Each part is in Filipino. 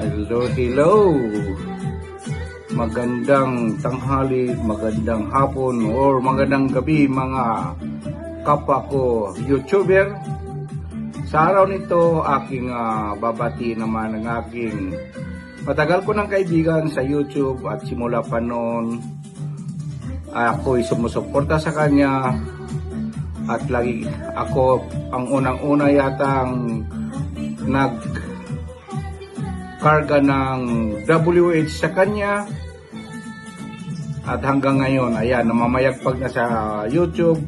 Hello, hello. Magandang tanghali, magandang hapon, or magandang gabi mga kapwa ko YouTuber. Sa araw nito, aking babati naman ang aking matagal ko ng kaibigan sa YouTube at simula pa noon ako'y sumusuporta sa kanya at lagi ako ang unang-una yatang nagkarga ng WH sa kanya at hanggang ngayon ayan namamayagpag na sa YouTube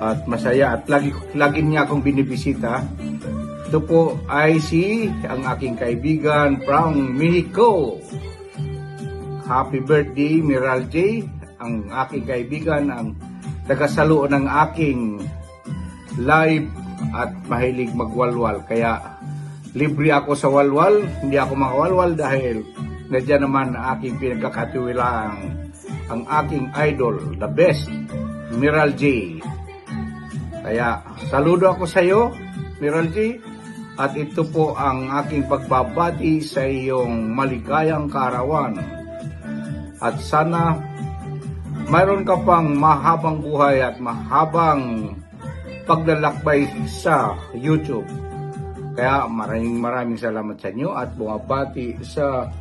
at masaya at lagi niya akong binibisita. Ito po ay ang aking kaibigan from Mexico. Happy birthday Miral J, ang aking kaibigan, ang tagasalo ng aking live at mahilig magwalwal. Kaya libre ako sa walwal, hindi ako makawalwal dahil nadyan naman ang aking pinagkakatiwilaang, ang aking idol, the best, Miral J. Kaya saludo ako sa iyo, Miral J, at ito po ang aking pagbabati sa iyong maligayang kaarawan. At sana mayroon ka pang mahabang buhay at mahabang paglalakbay sa YouTube. Kaya maraming salamat sa inyo at bumabati sa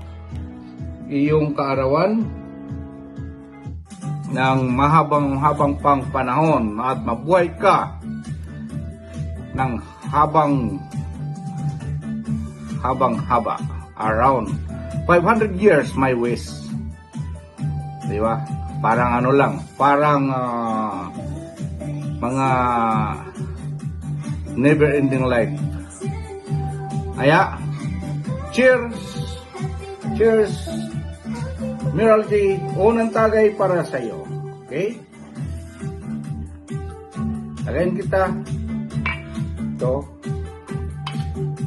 iyong kaarawan ng mahabang pang panahon at mabuhay ka ng habang-haba, around 500 years my wish. Di ba? Parang ano lang, parang mga never ending life. Kaya cheers, cheers Miral J, unang tagay para sa iyo. Okay, tagayin kita ito.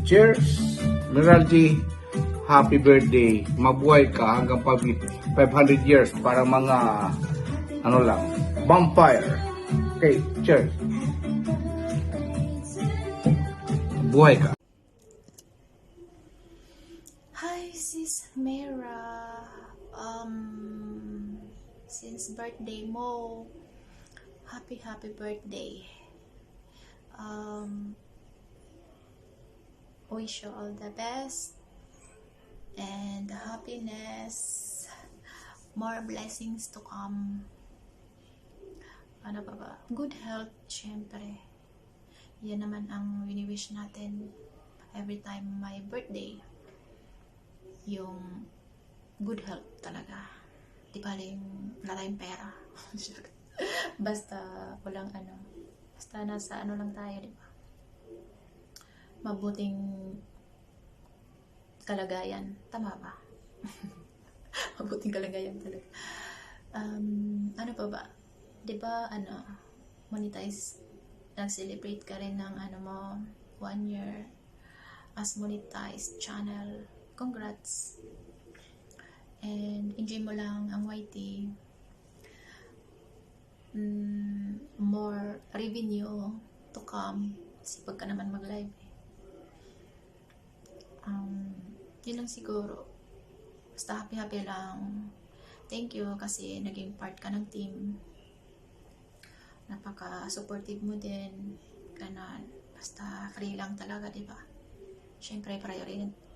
Cheers Miral J, happy birthday, mabuhay ka hanggang 500 years para mga ano lang, vampire. Okay, cheers. Buhay ka. Hi sis Mera, since birthday mo, happy birthday. Wish you all the best and happiness, more blessings to come. Ano pa ba? Good health, syempre. Yan naman ang wini-wish natin every time my birthday. Yung good health talaga. Di ba wala tayong pera. Basta walang basta nasa lang tayo, di ba? Mabuting kalagayan. Tama ba? Mabuting kalagayan talaga. Ano pa ba? Di ba, monetize, nag-celebrate ka rin ng mo, 1 year as monetized channel. Congrats! And enjoy mo lang ang YT. More revenue to come. Sipag ka naman mag-live. Yun lang siguro. Basta happy lang. Thank you kasi naging part ka ng team. Napaka-supportive mo din. Ganon. Basta free lang talaga, diba? Siyempre,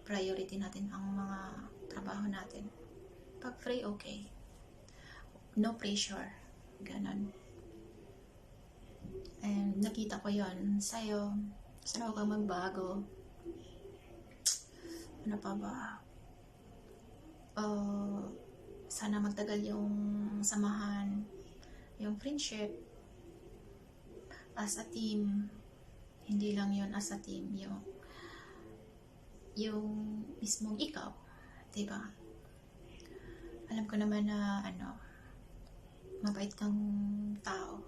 priority natin ang mga trabaho natin. Pag free, okay. No pressure. Ganon. And nakita ko yon sa'yo. Sana huwag kang magbago. Ano pa ba? Sana magtagal yung samahan, yung friendship as a team. Hindi lang yon as a team, yung mismong ikaw, diba? Alam ko naman na mabait kang tao.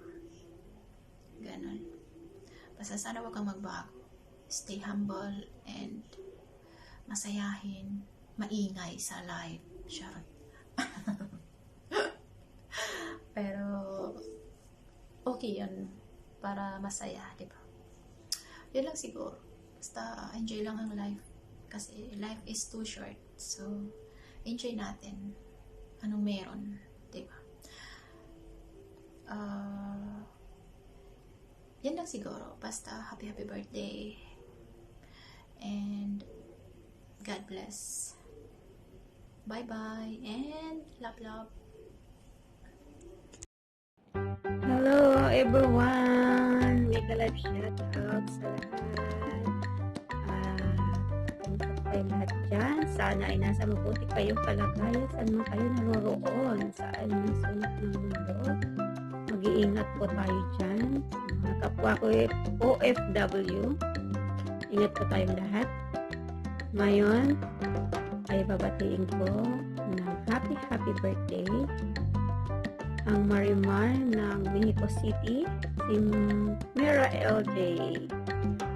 Ganon. Basta sana huwag kang magbago. Stay humble and masayahin, maingay sa live. Charot. Pero okay yun para masaya, diba? Yun lang siguro. Basta enjoy lang ang life. Kasi life is too short. So, enjoy natin anong meron. Diba? Yan lang siguro. Basta, happy birthday. And, God bless. Bye-bye. And, love. Hello everyone! Mega live shoutout sa lahat. Kamusta po kayo lahat dyan? Sana ay nasa mabuti kayong kalagayan. Saan man kayo naroroon? Saan man sulok ng mundo? Mag-iingat po tayo dyan. Mga kapwa ko OFW. Ingat po tayong lahat. Ngayon ay babatiin ko ng happy birthday ang Marimar ng Mexico City, si Mira LJ.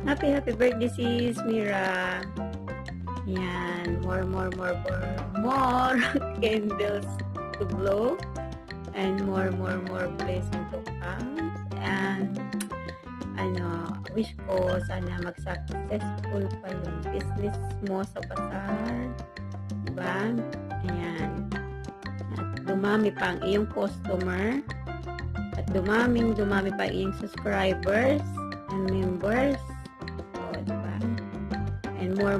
Happy birthday sis Mira. Yan, more candles to blow and more blessing to come. And wish ko sana mag-successful pa yung business mo sa bazaar. Diba? Ayan. Dumami pa ang iyong customer at dumami pa ang iyong subscribers and members. O, diba? And more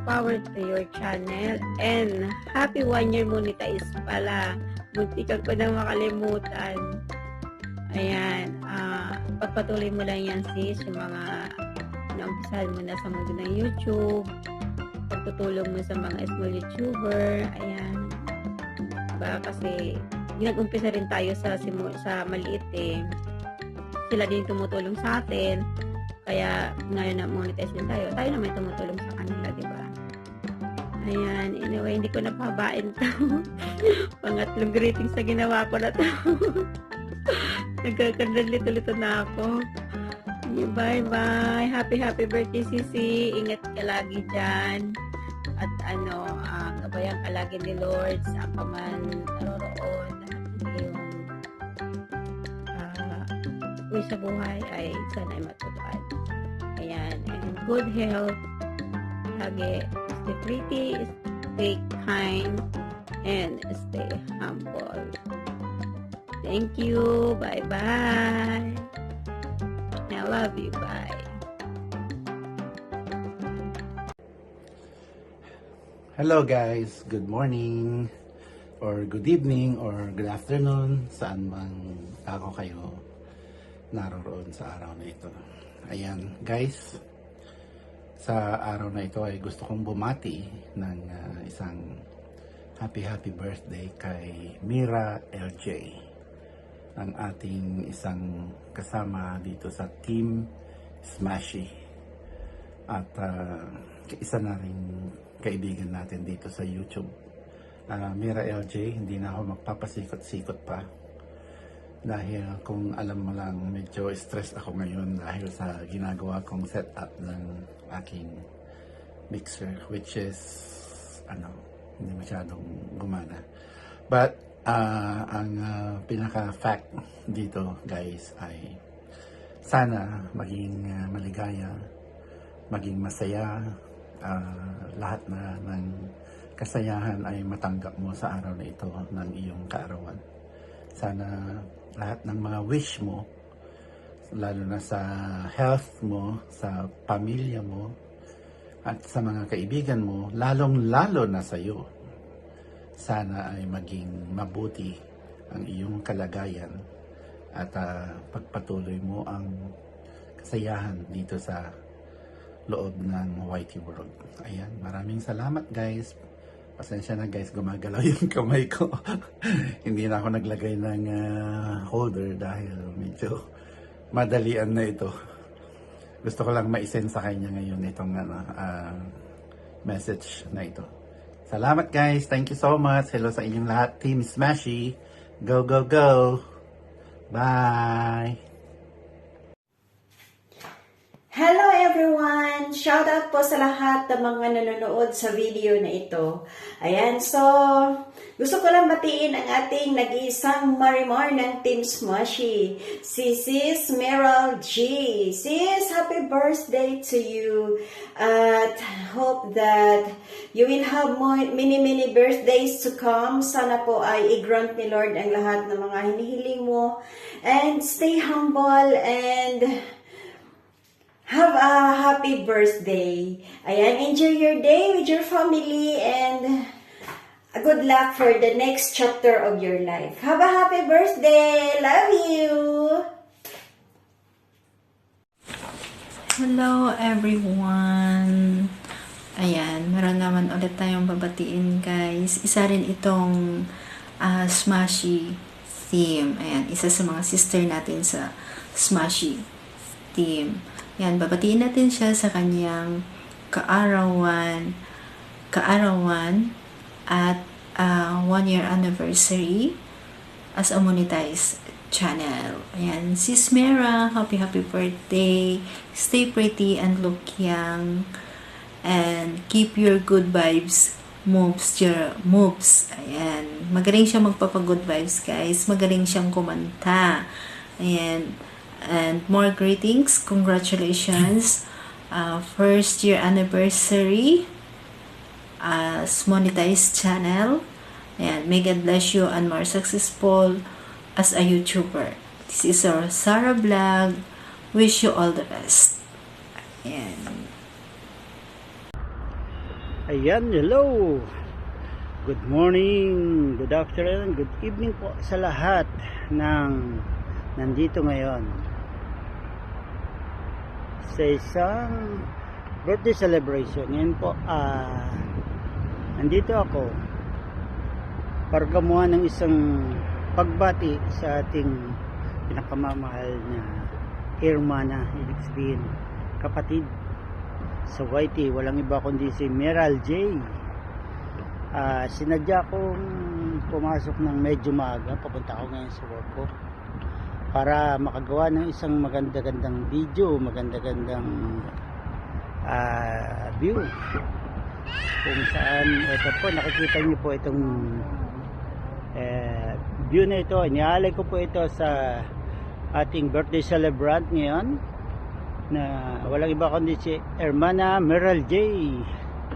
power to your channel. And happy 1 year monetize pala. Muntikan ko na makalimutan. Ayan. Pagpatuloy mo lang yan sis, yung mga naumpisahan mo na sa mundo ng YouTube. Pagtutulong mo sa mga small YouTuber. Ayan. Kasi nag-umpisa rin tayo sa maliit eh. Sila din tumutulong sa atin. Kaya ngayon na monetize din tayo. Tayo naman tumutulong sa kanila, di ba? Ayan. Anyway, hindi ko napabain to. Pangatlong greetings sa ginawa ko na to. Nagkakandalito-lito na ako. Bye-bye. Happy birthday, Sisi. Ingat ka lagi dyan. At gabayang ka lagi ni Lord sa ka man naroroon. Yung wish sa buhay ay sana ay matupad. Ayan. And good health. Lagi stay pretty, stay kind, and stay humble. Thank you. Bye-bye. I love you. Bye. Hello guys, good morning or good evening or good afternoon, saan man ako kayo naroroon sa araw na ito. Ayan guys, sa araw na ito ay gusto kong bumati ng isang happy birthday kay Mira LJ, ang ating isang kasama dito sa Team Smashy at isa na rin kaibigan natin dito sa YouTube. Mira LJ, hindi na ako magpapasikot-sikot pa dahil kung alam mo lang, medyo stress ako ngayon dahil sa ginagawa kong setup ng aking mixer, which is hindi masyadong gumana. But ang pinaka-fact dito guys ay sana maging maligaya, maging masaya, lahat na ng kasayahan ay matanggap mo sa araw na ito ng iyong kaarawan. Sana lahat ng mga wish mo, lalo na sa health mo, sa pamilya mo, at sa mga kaibigan mo, lalong-lalo na sa iyo, sana ay maging mabuti ang iyong kalagayan at pagpatuloy mo ang kasayahan dito sa loob ng YT World. Ayan, maraming salamat guys. Pasensya na guys, gumagalaw yung kamay ko. Hindi na ako naglagay ng holder dahil medyo madalian na ito. Gusto ko lang ma-send sa kanya ngayon itong message na ito. Salamat guys, thank you so much. Hello sa inyong lahat, Team Smashy. Go, go, go. Bye. Hello everyone! Shout out po sa lahat ng mga nanonood sa video na ito. Ayan, so gusto ko lang batiin ang ating nag-iisang Marimar ng Team Smushy, si Sis Meryl G. Sis, happy birthday to you at hope that you will have many birthdays to come. Sana po ay i-grant ni Lord ang lahat ng mga hinihiling mo, and stay humble and have a happy birthday. Ayan, enjoy your day with your family and good luck for the next chapter of your life. Have a happy birthday. Love you. Hello everyone! Ayan, meron naman ulit tayong babatiin guys. Isa rin itong Smushy theme. Ayan, isa sa mga sister natin sa Smushy theme. Ayan, babatiin natin siya sa kanyang kaarawan at 1-year anniversary as a monetized channel. Ayan, Sis Mera, happy birthday. Stay pretty and look young. And keep your good vibes moves. Ayan, magaling siya magpapa-good vibes, guys. Magaling siyang kumanta. Ayan, and more greetings. Congratulations. 1st year anniversary as monetized channel. Ayan, may God bless you and more successful as a YouTuber. This is our Sarah Vlog. Wish you all the best. Ayan. Ayan, hello. Good morning, good afternoon, good evening po sa lahat ng nandito ngayon sa isang birthday celebration. Ngayon po, nandito ako para gumawa ng isang pagbati sa ating pinakamamahal na hermana, ibig sabihin kapatid sa YT. Walang iba kundi si Meryl J. Sinadya kong pumasok ng medyo maaga, papunta ako ngayon sa work ko para makagawa ng isang maganda-gandang video, maganda-gandang view kung saan ito po, nakikita niyo po itong view na ito. Inialay ko po ito sa ating birthday celebrant ngayon na walang iba kundi si Hermana Meryl J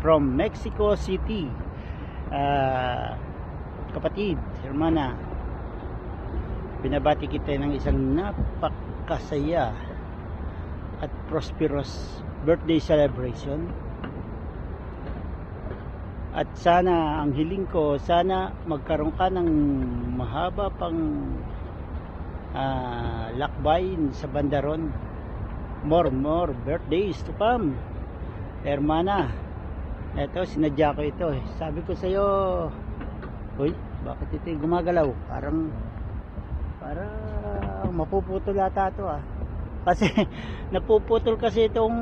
from Mexico City. Kapatid, Hermana, binabati kita ng isang napakasaya at prosperous birthday celebration. At sana, ang hiling ko, sana magkaroon ka ng mahaba pang lakbayin sa bandaron. More birthdays to come, Hermana. Eto, sinadya ko ito. Sabi ko sa'yo, uy, bakit ito gumagalaw? Parang mapuputol ata ito Kasi napuputol kasi itong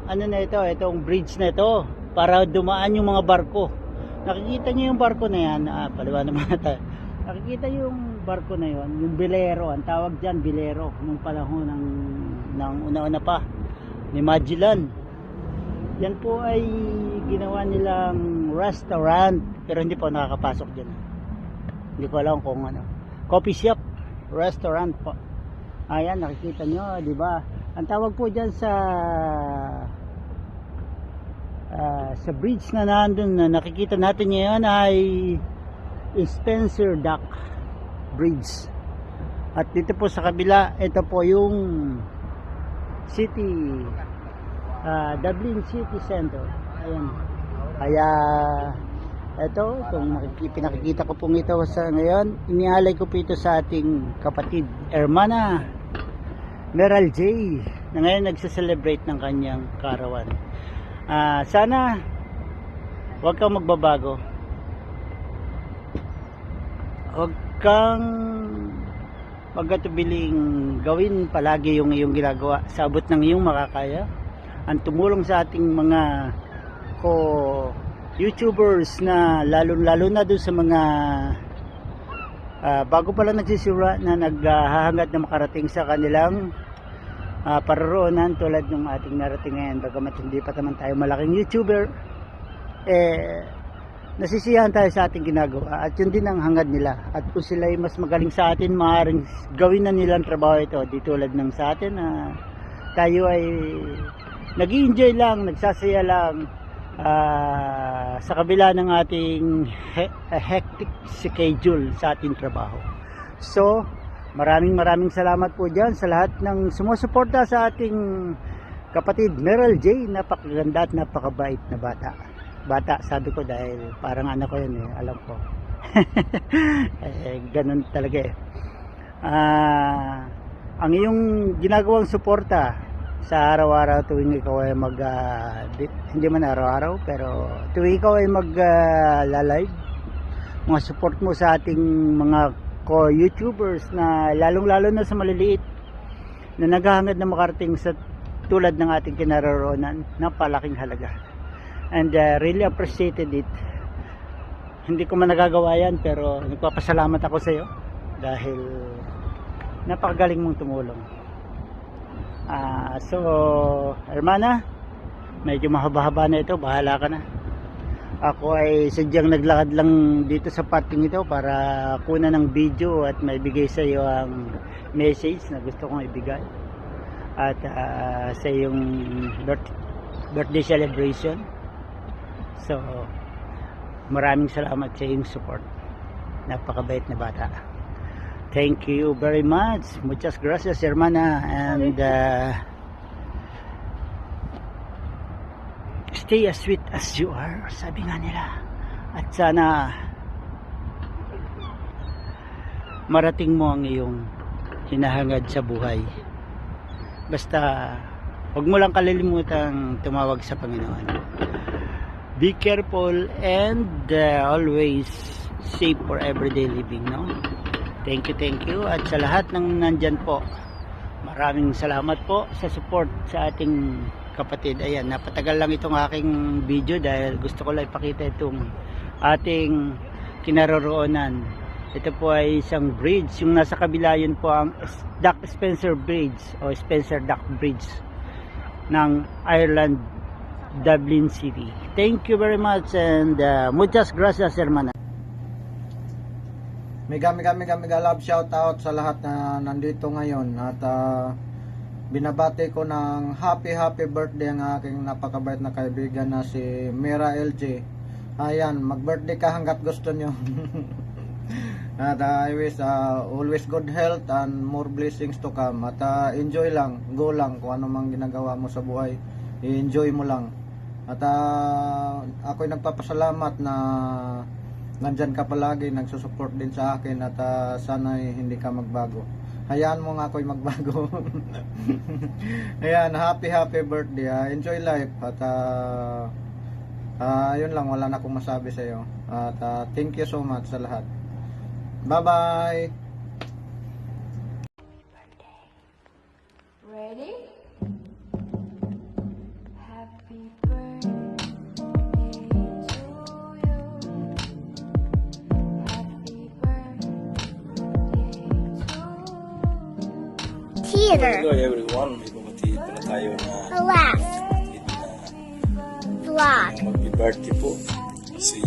ano na ito, itong bridge na ito para dumaan yung mga barko. Nakikita niyo yung barko na yan, paliwanag naman tayo. Nakikita yung barko na yon, yung Bilero, ang tawag diyan Bilero nung panahon ng una-una pa ni Magellan. Yan po ay ginawa nilang restaurant, pero hindi po nakakapasok diyan. Hindi ko alam kung ano. Coffee shop, restaurant po. Ayan, nakikita nyo, di ba? Ang tawag po diyan sa bridge na nandun na nakikita natin ngayon ay Spencer Dock Bridge. At dito po sa kabila, ito po yung city, Dublin City Center. Ayan. Kaya ito, itong pinakikita ko pong ito sa ngayon, inialay ko po ito sa ating kapatid Hermana Meryl J na ngayon nagse-celebrate ng kanyang kaarawan. Sana huwag kang magbabago, huwag kang magkatubiling gawin palagi yung iyong ginagawa sa abot ng iyong makakaya. Ang tumulong sa ating mga YouTubers na lalo na doon sa mga bago pa lang nagsisimula na naghahangad na makarating sa kanilang paroroonan tulad ng ating narating ngayon. Bagamat hindi pa naman tayo malaking YouTuber, nasisiyahan tayo sa ating ginagawa at yun din ang hangad nila. At kung sila ay mas magaling sa atin, maaaring gawin na nilang trabaho ito. Di tulad ng sa atin na tayo ay nag-i-enjoy lang, nagsasaya lang sa kabila ng ating hectic schedule sa ating trabaho. So, maraming salamat po dyan sa lahat ng sumusuporta sa ating kapatid Meral J. Napakaganda at napakabait na bata, sabi ko dahil parang anak ko yun alam ko. Ganun talaga ang iyong ginagawang suporta sa araw-araw tuwing ikaw ay hindi man araw-araw pero tuwing ikaw ay live, mga support mo sa ating mga co-YouTubers na lalong-lalo na sa maliliit na naghahangad na makarating sa tulad ng ating kinaroroonan, napalaking halaga. And really appreciated it. Hindi ko man nagagawa yan pero nagpapasalamat ako sa iyo dahil napakagaling mong tumulong. So, hermana, medyo mahaba-haba na ito, bahala ka na. Ako ay sadyang naglakad lang dito sa parting ito para kunan ng video at maibigay sa iyo ang message na gusto kong ibigay. At sa iyong birthday celebration. So, maraming salamat sa iyong support. Napakabait na bata. Thank you very much. Muchas gracias, hermana. And stay as sweet as you are, sabi nga nila. At sana marating mo ang iyong hinahangad sa buhay. Basta huwag mo lang kalilimutang tumawag sa Panginoon. Be careful and always safe for everyday living, no? Thank you. At sa lahat ng nandyan po, maraming salamat po sa support sa ating kapatid. Ayan, napatagal lang itong aking video dahil gusto ko lang ipakita itong ating kinaroroonan. Ito po ay isang bridge. Yung nasa kabila yun po ang Dock Spencer Bridge o Spencer Dock Bridge ng Ireland, Dublin City. Thank you very much and muchas gracias, hermana. Mega love shout out sa lahat na nandito ngayon at binabati ko ng happy birthday ang aking napakabait na kaibigan na si Mira LJ. Ayan, mag-birthday ka hanggat gusto nyo. At I wish always good health and more blessings to come. At enjoy lang, go lang kung ano mang ginagawa mo sa buhay. I-enjoy mo lang. At ako'y nagpapasalamat na nandyan ka palagi, nagsusupport din sa akin at sana hindi ka magbago. Hayaan mo nga ako'y magbago. Ayan, happy birthday. Enjoy life at yun lang, wala na akong masabi sa iyo. At thank you so much sa lahat. Bye-bye! Ready? Happy birthday to you. Happy birthday to Theater. Hello everyone, may bumatid na tayo na Laugh. Vlog. mag-birthday po si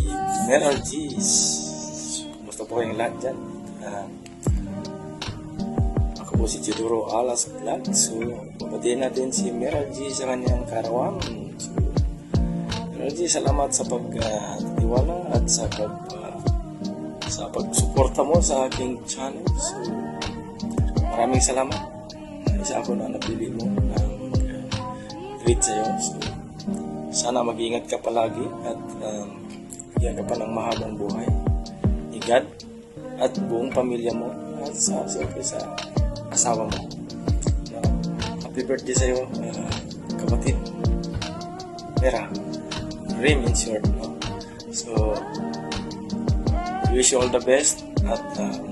Meral G's. Basta po kayong lahat dyan. Ako po si Chidoro Alas Vlog. So, pabatihin natin si Meral G sa kanyang karawan. So, Meral G, salamat sa pagtiwala at sa pagsuporta mo sa aking channel. So, maraming salamat. Isa ako na napili mo na mag-greet sa'yo. So, sana mag-iingat ka palagi at bigyan ka pa ng mahabang buhay ni God at buong pamilya mo at siyempre sa asawa mo. Happy birthday sa'yo, kapatid Mera. Rim in short, no? So, we wish you all the best at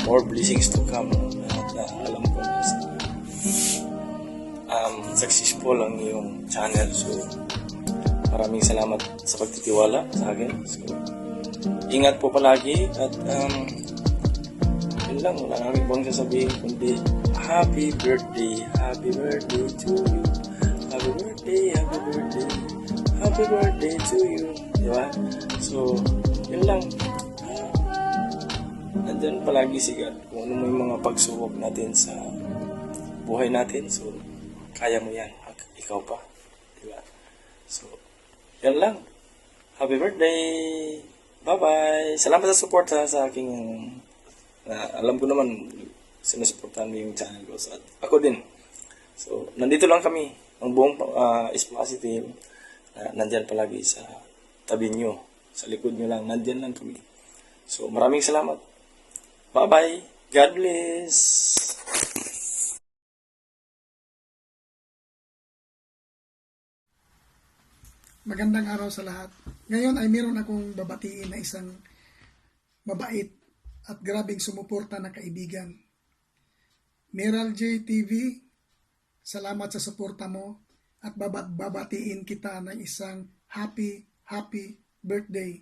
more blessings to come. At alam ko na successful ang iyong channel. So, maraming salamat sa pagtitiwala sa akin. So, ingat po palagi at yun lang, wala namin pong sasabihin kundi happy birthday to you. Happy birthday, happy birthday, happy birthday to you. Diba? So, yun lang. Nandyan palagi si God kung ano mo yung mga pagsubok natin sa buhay natin. So, kaya mo yan. Ikaw pa. Diba? So, yan lang. Happy birthday! Bye-bye! Salamat sa support sa aking alam ko naman sinusuportahan mo yung channel ko. So, ako din. So, nandito lang kami. Ang buong Isplasi team nandyan palagi sa tabi nyo. Sa likod nyo lang. Nandyan lang kami. So, maraming salamat. Bye-bye! God bless! Magandang araw sa lahat. Ngayon ay meron akong babatiin na isang mabait at grabing sumuporta na kaibigan. Meral J TV, salamat sa suporta mo at babatiin kita ng isang happy birthday.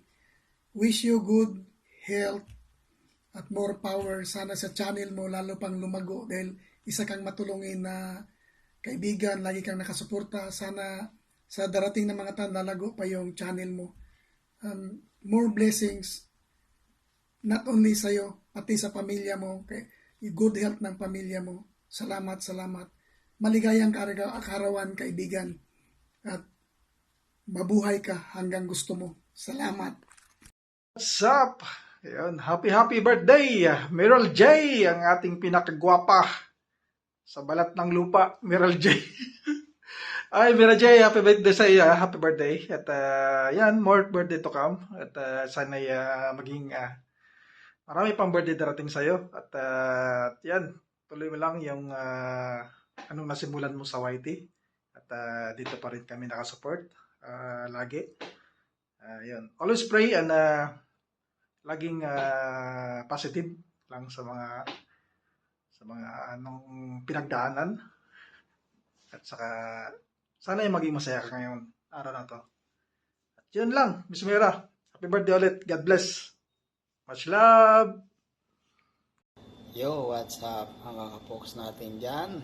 Wish you good health at more power. Sana sa channel mo lalo pang lumago dahil isa kang matulungin na kaibigan, lagi kang nakasuporta. Sana sa darating na mga taon, lalago pa yung channel mo. More blessings, not only sa'yo, pati sa pamilya mo, good health ng pamilya mo. Salamat. Maligayang kaarawan, kaibigan. At mabuhay ka hanggang gusto mo. Salamat. What's up? Ayun, happy birthday, Meral J, ang ating pinakagwapa sa balat ng lupa, Meral J. Ay, Meral J, happy birthday sa iyo, happy birthday. At yan, more birthday to come. At sana'y maging marami pang birthday darating sa iyo. At yan, tuloy mo lang yung anong nasimulan mo sa YT. At dito pa rin kami nakasupport lagi. Yan. Always pray and laging positive lang sa mga anong pinagdaanan. At saka sana ay maging masaya ka ngayon araw na to. At yun lang, Miss Mera. Happy birthday ulit. God bless. Much love. Yo, what's up mga kapoks natin dyan?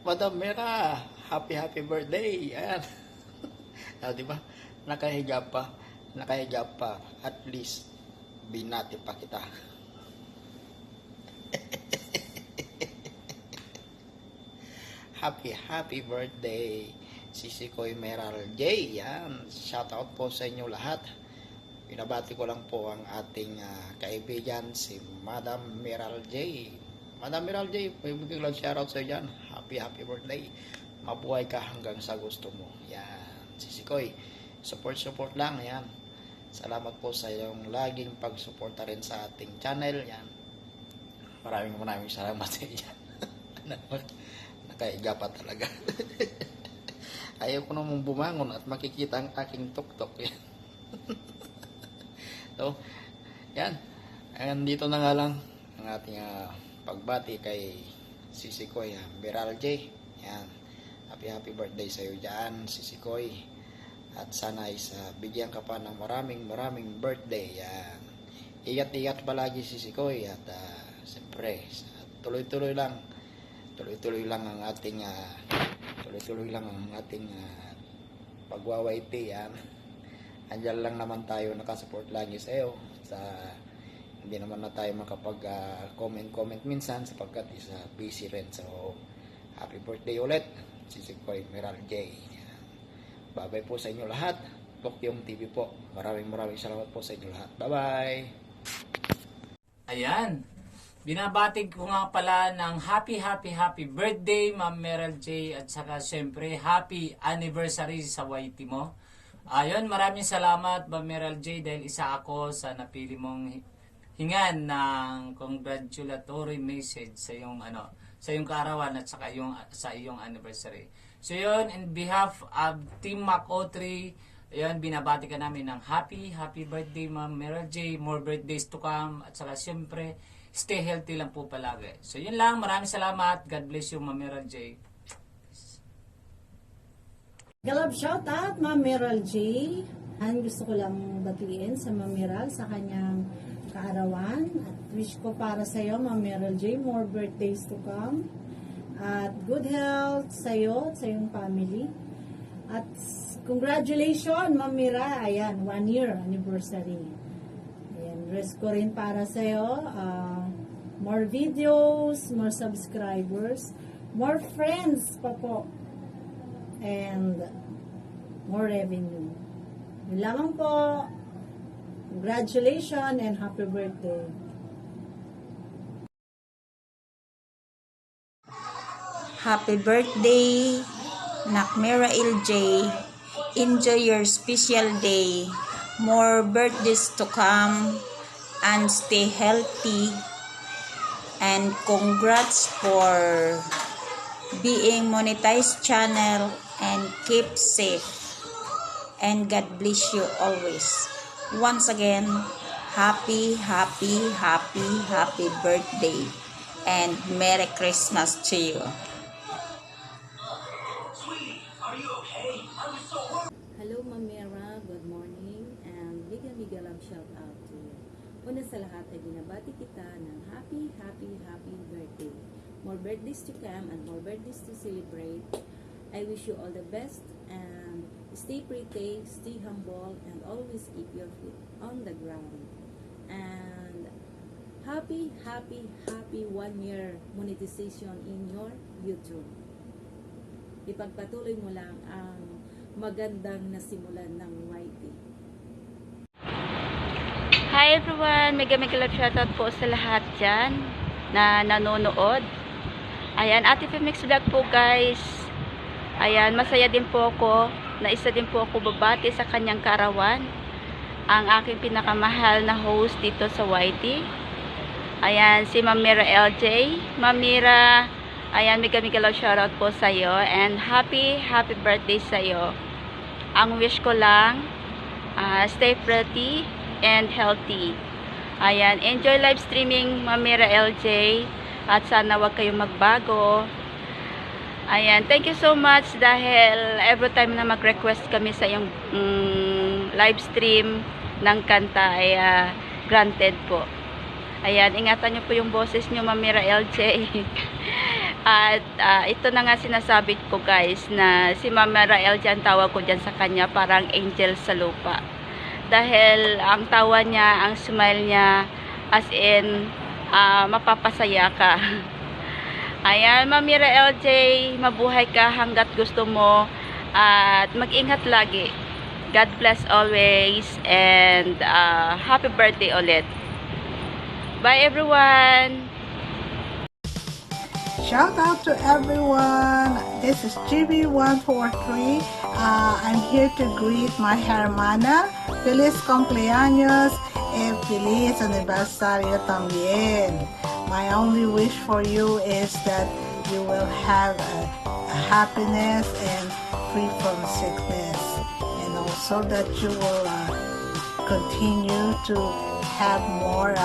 Madam Mera, happy birthday. Ayan. Diba? Nakahiga pa. At least, binati pa kita. Happy birthday, Sisikoy Meral J. Yan. Shout out po sa inyo lahat. Pinabati ko lang po ang ating kaibigan, si Madam Meral J. Madam Meral J, bibigyan lang shout out sa iyo dyan. Happy birthday. Mabuhay ka hanggang sa gusto mo. Yan. Sisikoy, support lang. Yan. Salamat po sa iyong laging pagsuporta rin sa ating channel. Yan. Maraming salamat sa iyo dyan. Nakaiga pa talaga. Ayaw ko namang bumangon at makikita ang aking tuktok. Yan. So, yan. Dito na nga lang ang ating pagbati kay Sisikoy Meral J. Yan. Happy birthday sa iyo dyan, Sisikoy. At sana bigyan ka pa ng maraming birthday. Yan. Ingat palagi, Sisikoy. At siyempre, tuloy-tuloy lang ang ating pagwawaiti. Yan. Andiyan lang naman tayo, nakasupport lagi sa iyo. Hindi naman na tayo makapag-comment minsan sapagkat busy rin. So, happy birthday ulit, Sisikoy Meral J. Yan. Bye-bye po sa inyo lahat. Tokyong TV po. Maraming salamat po sa inyo lahat. Bye-bye! Ayan. Binabati ko nga pala ng happy birthday, Ma'am Meral J. At saka syempre, happy anniversary sa YT mo. Ayun, maraming salamat, Ma'am Meral J. Dahil isa ako sa napili mong hingan ng congratulatory message sa iyong kaarawan at saka sa iyong anniversary. So yun, in behalf of Team Mac O3, ayun, binabati ka namin ng happy birthday, Ma'am Meral J. More birthdays to come. At saka syempre, stay healthy lang po palagi. So yun lang, maraming salamat. God bless you, Ma'am Meral J. Galab shoutout, Ma'am Meral J. Gusto ko lang batiin sa Ma'am Meral sa kanyang kaarawan. At wish ko para sa iyo, Ma'am Meryl J, more birthdays to come. At good health sa iyo at sa iyong family. At congratulations, Ma'am Mira. Ayan, 1 year anniversary. Ayan, rest ko rin para sa iyo. More videos, more subscribers, more friends pa po. And more revenue. Yun lamang po. Congratulations and happy birthday. Happy birthday, Nakmira LJ. Enjoy your special day. More birthdays to come and stay healthy. And congrats for being monetized channel and keep safe. And God bless you always. Once again, happy birthday and Merry Christmas to you. Hello, Ma'am Mira. Good morning and mega love shout out to you. Una sa lahat ay binabati kita ng happy birthday. More birthdays to come and more birthdays to celebrate. I wish you all the best and stay pretty, stay humble, and always keep your feet on the ground. And happy 1 year monetization in your YouTube. Ipagpatuloy mo lang ang magandang nasimulan ng YT. Hi everyone! Mega love shoutout po sa lahat dyan na nanonood. Ayan, Ate Femix Vlog po guys. Ayan, masaya din po ako na isa din po ako babati sa kanyang kaarawan. Ang aking pinakamahal na host dito sa YT. Ayan, si Ma'am Mira LJ. Ma'am Mira, ayan, mega love shoutout po sa iyo and happy birthday sa iyo. Ang wish ko lang, stay pretty and healthy. Ayan, enjoy live streaming, Ma'am Mira LJ. At sana wag kayong magbago. Ayan, thank you so much dahil every time na mag-request kami sa iyong live stream ng kanta ay granted po. Ayan, ingatan niyo po yung boses niyo, Ma'am Mira LJ. At ito na nga sinasabi ko guys na si Ma'am Mira LJ ang tawag ko dyan sa kanya parang angel sa lupa. Dahil ang tawa niya, ang smile niya, as in, mapapasaya ka. Ayan, Ma'am Mira LJ, mabuhay ka hanggat gusto mo at mag-ingat lagi. God bless always and happy birthday ulit. Bye everyone! Shout out to everyone. This is GB143. I'm here to greet my hermana. Feliz cumpleaños y feliz aniversario también. My only wish for you is that you will have a happiness and free from sickness, and also that you will continue to have more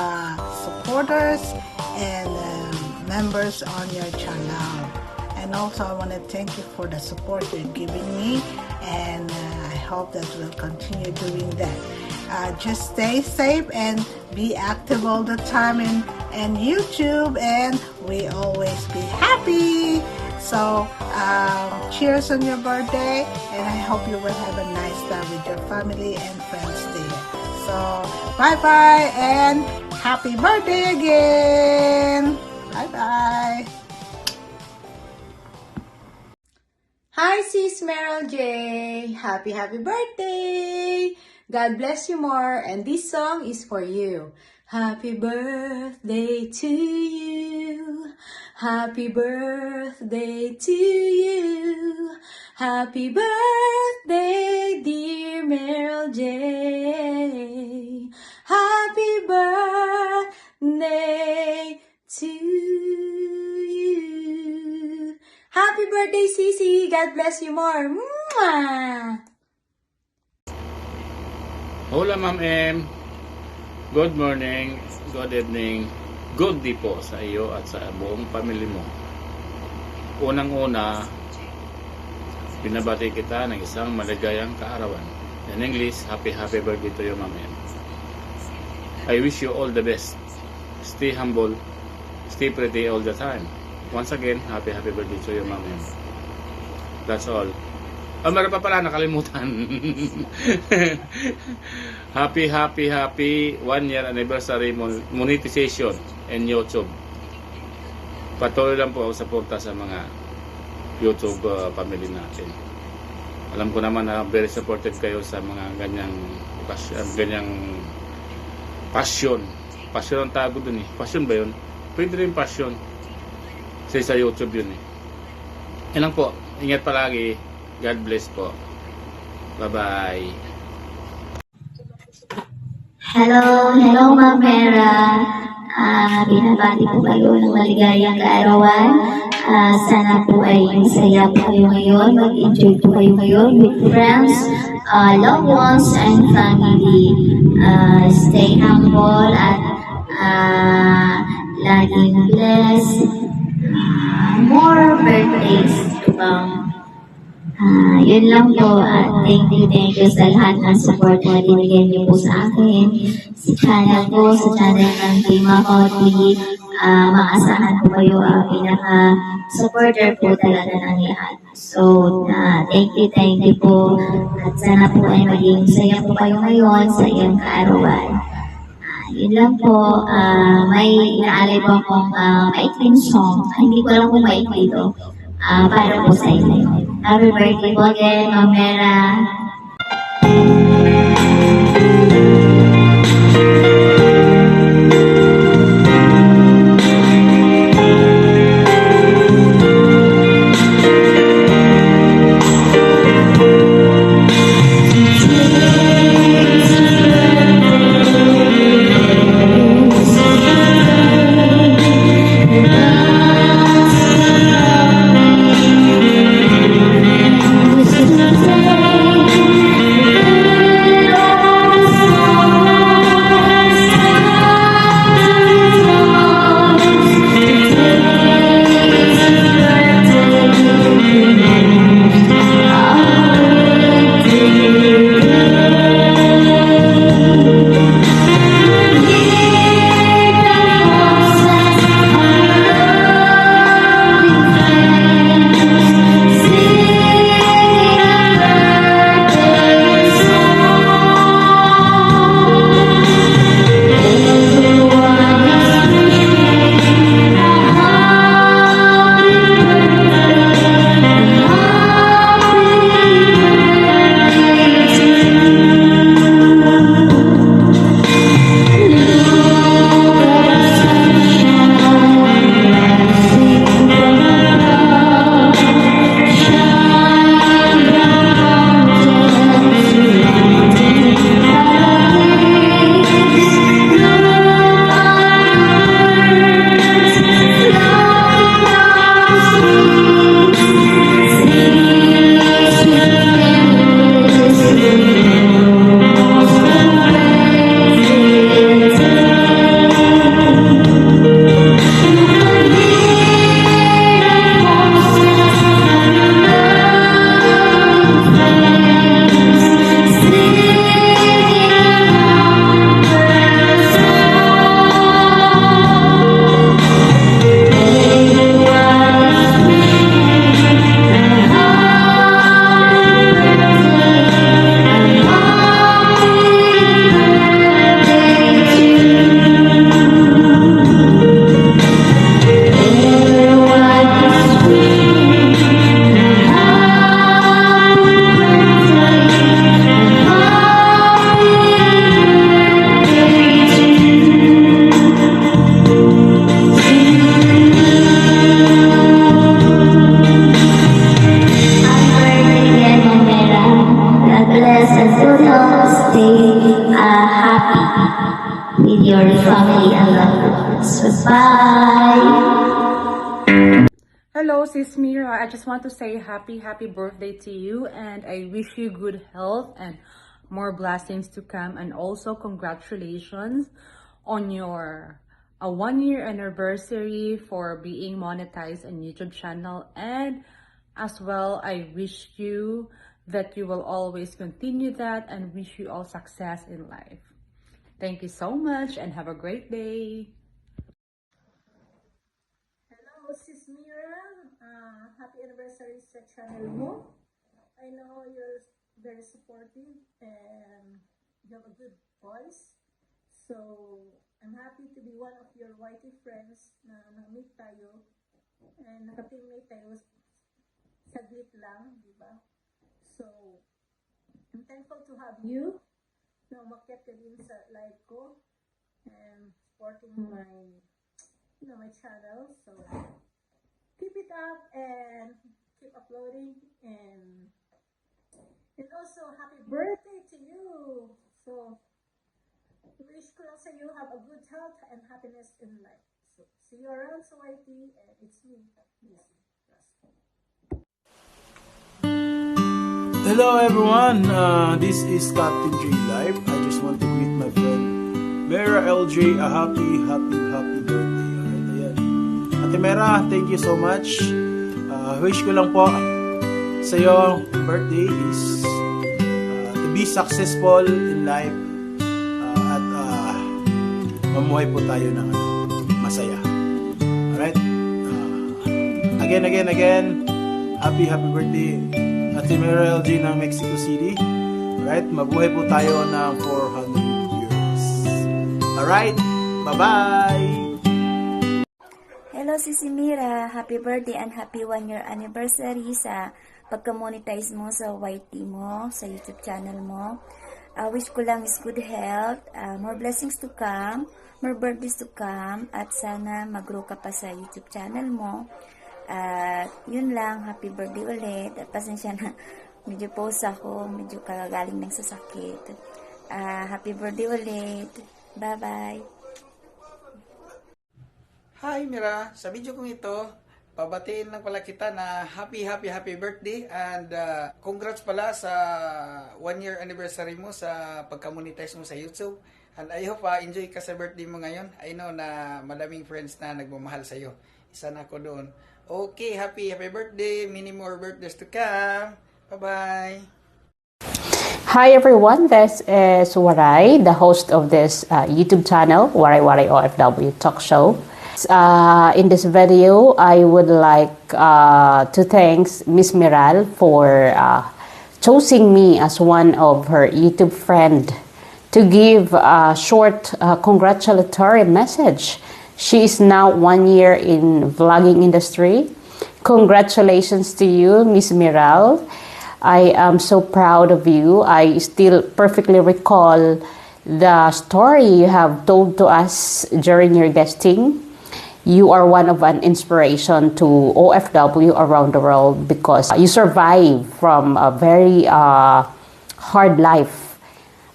supporters and members on your channel. And also I want to thank you for the support you're giving me, and I hope that we'll continue doing that. Just stay safe and be active all the time in YouTube, and we always be happy. So cheers on your birthday, and I hope you will have a nice time with your family and friends there. So bye bye and happy birthday again. Bye bye. Hi, Sis Meryl J. Happy birthday. God bless you more. And this song is for you. Happy birthday to you. Happy birthday to you. Happy birthday, dear Meryl J. Happy birthday to you. Happy birthday, Sisi. God bless you more. Mwah! Hola, Ma'am M. Good morning, good evening, good day po sa iyo at sa buong pamilya mo. Unang-una, binabati kita ng isang maligayang kaarawan. In English, happy birthday to you, Ma'am M. I wish you all the best. Stay humble, stay pretty all the time. Once again, happy birthday to you, Ma'am. That's all. Oh, meron pa pala, nakalimutan. happy 1 year anniversary monetization in YouTube. Patuloy lang po ang suporta sa mga YouTube family natin. Alam ko naman na very supportive kayo sa mga ganyang passion. Passion ang tago dun eh. Passion ba yun? Pwede rin passion. Sa YouTube yun eh. Yan lang po. Ingat palagi. God bless po. Bye-bye. Hello Ma'am Mera. Binabati po kayo ng maligayang kaarawan. Sana po ay masaya po kayo ngayon. Mag-enjoy po kayo ngayon with friends, loved ones, and family. Stay humble at laging blessed. More birthdays to come. Yun lang po. Thank you sa lahat ng support na binigyan niyo po sa akin. Sa channel ko, sa channel ng Team Makoti. Maasahan po kayo ang pinaka-supporter po talaga ng lahat. So, thank you po. At sana po ay maging saya po kayo ngayon sa iyong kaarawan. Yun lang po. May inaalay po akong maikling song. Hindi ko alam kung maikling ito. Para po sa inyo. Happy birthday po again, Ma'am Mera. your family and loved ones. Bye! Hello, Sis Mira. I just want to say happy birthday to you, and I wish you good health and more blessings to come, and also congratulations on your 1-year anniversary for being monetized on YouTube channel, and as well I wish you that you will always continue that and wish you all success in life. Thank you so much and have a great day. Hello, Sis Mira. Happy anniversary sa channel mo. I know you're very supportive and you have a good voice. So, I'm happy to be one of your YT friends na na-meet tayo and naka-teammate tayo saglit lang, di ba? So, I'm thankful to have you na umakyat ka din sa live ko and supporting my channel. So, keep it up and keep uploading and also happy birthday to you. So, wish ko lang sa iyo have a good health and happiness in life. So, see you around sa YT and it's me, Missy. Hello everyone, this is Captain J Live. I just want to greet my friend Mera LJ a happy birthday. Alright, ayan. Ate Mera, thank you so much. Wish ko lang po sa iyo birthday is to be successful in life at mamuhay po tayo ng masaya. Alright? Again, happy birthday Ate Mera LJ ng Mexico City. Alright? Mabuhay po tayo ng 400 years. Alright? Bye-bye! Hello, Sisi Mira. Happy birthday and happy 1-year anniversary sa pagka-monetize mo sa YT mo, sa YouTube channel mo. Wish ko lang is good health, more blessings to come, more birthdays to come, at sana mag-grow ka pa sa YouTube channel mo. Yun lang, happy birthday ulit. At pasensya na, medyo pause ako, medyo kagagaling ng sasakit. Happy birthday ulit. Bye-bye. Hi Mira, sa video kong ito, pabatiin lang pala kita na happy birthday and congrats pala sa 1-year anniversary mo sa pagka-monetize mo sa YouTube. And I hope enjoy ka sa birthday mo ngayon. I know na madaming friends na nagmamahal sa iyo. Isa na ako doon. Okay, happy birthday. Many more birthdays to come. Bye-bye. Hi everyone, this is Waray, the host of this YouTube channel, Waray OFW Talk Show. In this video, I would like to thank Miss Miral for choosing me as one of her YouTube friend to give a short congratulatory message. She is now 1 year in vlogging industry. Congratulations to you, Miss Miral. I am so proud of you. I still perfectly recall the story you have told to us during your guesting. You are one of an inspiration to OFW around the world because you survived from a very hard life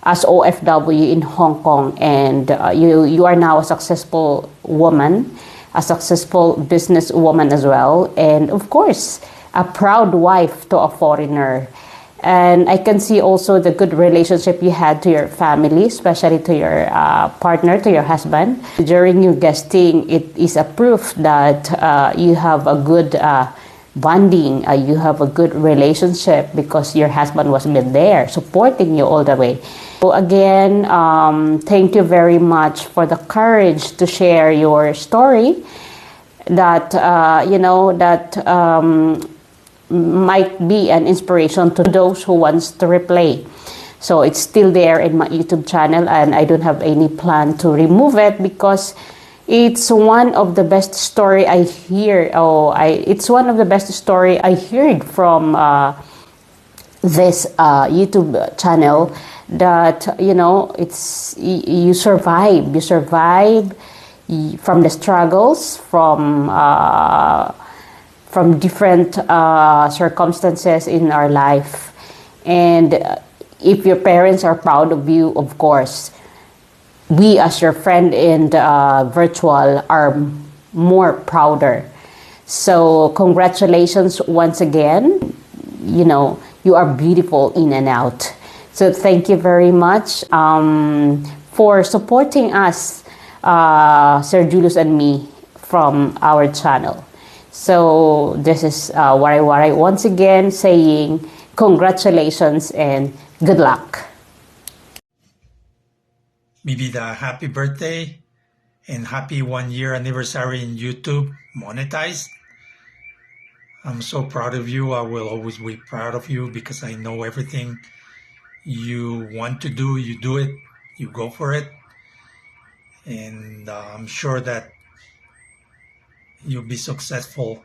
as OFW in Hong Kong, and you are now a successful woman, a successful business woman as well, and of course a proud wife to a foreigner. And I can see also the good relationship you had to your family, especially to your partner, to your husband. During your guesting, it is a proof that you have a good bonding, you have a good relationship because your husband was been there supporting you all the way. So again, thank you very much for the courage to share your story that, might be an inspiration to those who wants to replay. So it's still there in my YouTube channel and I don't have any plan to remove it because it's one of the best story I hear. It's one of the best story I heard from this YouTube channel that, it's you survive from the struggles, from different circumstances in our life. And if your parents are proud of you, of course, we as your friend in virtual are more prouder. So congratulations once again. You are beautiful in and out. So thank you very much for supporting us, Sir Julius and me, from our channel. So this is Waray once again saying congratulations and good luck. maybe the happy birthday and happy 1 year anniversary in YouTube monetized. I'm so proud of you. I will always be proud of you because I know everything you want to do, you do it, you go for it. And I'm sure that you'll be successful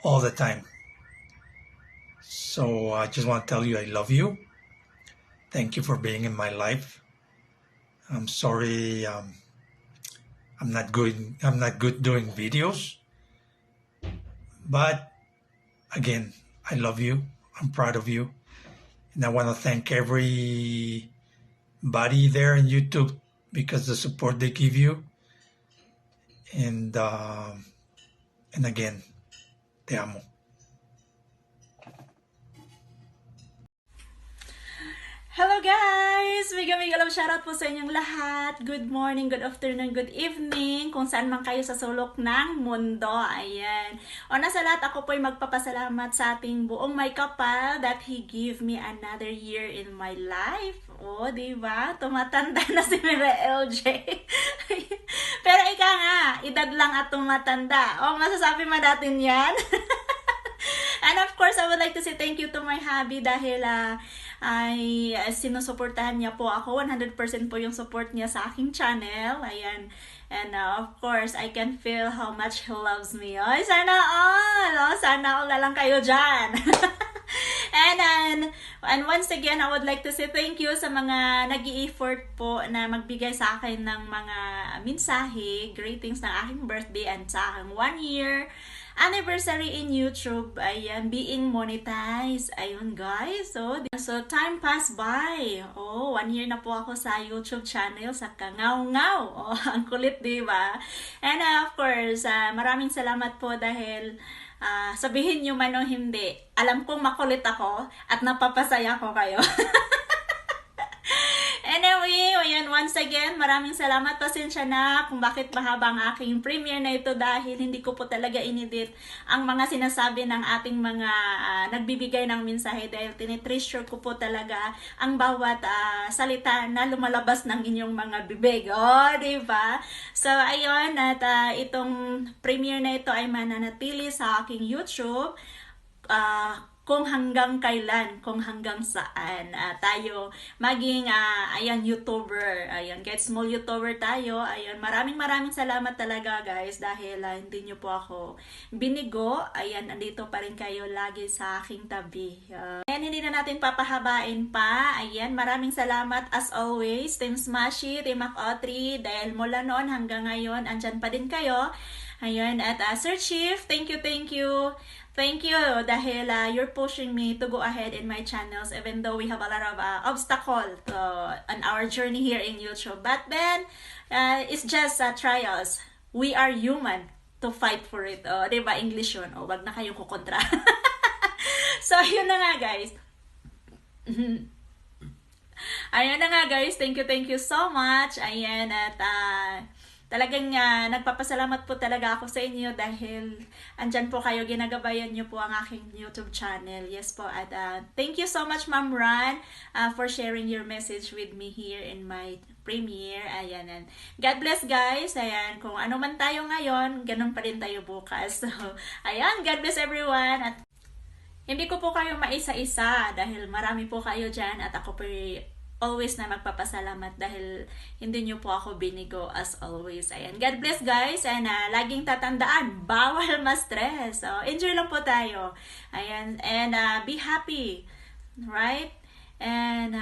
all the time. So I just want to tell you I love you. Thank you for being in my life. I'm sorry I'm not good doing videos. But again, I love you. I'm proud of you. And I want to thank everybody there in YouTube because the support they give you. And again, te amo. Hello guys! Mega love shoutout po sa inyong lahat. Good morning, good afternoon, good evening. Kung saan man kayo sa sulok ng mundo. Ayan. Una sa lahat, ako po ay magpapasalamat sa ating buong may kapal that He give me another year in my life. Oh, diba? Tumatanda na si Mira LJ. Pero ika nga, edad lang at tumatanda. Oh, masasabi man natin yan. And of course, I would like to say thank you to my hubby dahil ay sinusuportahan niya po ako. 100% po yung support niya sa aking channel. Ayan. And of course, I can feel how much he loves me. Ay, sana all! Oh, sana all na lang kayo dyan. And once again, I would like to say thank you sa mga nag-i-effort po na magbigay sa akin ng mga mensahe, greetings ng aking birthday and sa aking 1 year anniversary in YouTube. Ayan, being monetized. Ayun guys. So time passed by. Oh, 1 year na po ako sa YouTube channel, sa Kangaw-Ngaw. Oh, ang kulit, diba? And of course, maraming salamat po dahil sabihin nyo man o hindi, alam kong makulit ako at napapasaya ko kayo. Anyway, ayan, once again, maraming salamat. Pasensya na kung bakit mahaba ang aking premiere na ito dahil hindi ko po talaga inedit ang mga sinasabi ng ating mga nagbibigay ng mensahe dahil tinitreasure ko po talaga ang bawat salita na lumalabas ng inyong mga bibig. Oh, diba? So, ayun, at itong premiere na ito ay mananatili sa aking YouTube. Kung hanggang kailan, kung hanggang saan tayo maging ayan, YouTuber. Ayan, get small YouTuber tayo. Ayan, maraming salamat talaga guys dahil hindi nyo po ako binigo. Ayan, andito pa rin kayo lagi sa aking tabi. Ayan, hindi na natin papahabain pa. Ayan, maraming salamat as always. Team Smashy, Team Mac-O3, dahil mula noon hanggang ngayon, andyan pa din kayo. Ayun, at Sir Chief, thank you. Thank you dahil you're pushing me to go ahead in my channels even though we have a lot of obstacles on our journey here in YouTube. But then, it's just trials. We are human to fight for it. Diba? English yun. Wag na kayong kukontra. So, yun na nga guys. Ayun na nga guys. Thank you so much. Ayan, at talagang nagpapasalamat po talaga ako sa inyo dahil andyan po kayo, ginagabayan nyo po ang aking YouTube channel. Yes po, at thank you so much Ma'am Ran for sharing your message with me here in my premiere. Ayan, and God bless guys. Ayan, kung ano man tayo ngayon, ganun pa rin tayo bukas. So, ayan, God bless everyone. At hindi ko po kayo maisa-isa dahil marami po kayo dyan at ako po always na magpapasalamat dahil hindi nyo po ako binigo as always. Ayan, God bless guys, and laging tatandaan, bawal ma-stress. So, enjoy lang po tayo. Ayan, and be happy, right? And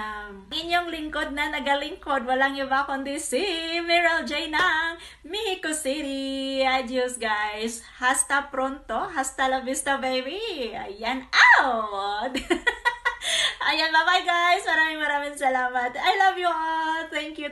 inyong lingkod na nagalingkod, walang iba kundi si Mira LJ ng Mexico City. Adios guys. Hasta pronto. Hasta la vista baby. Ayan, out! Ayan, bye-bye guys. Maraming salamat. I love you all. Thank you.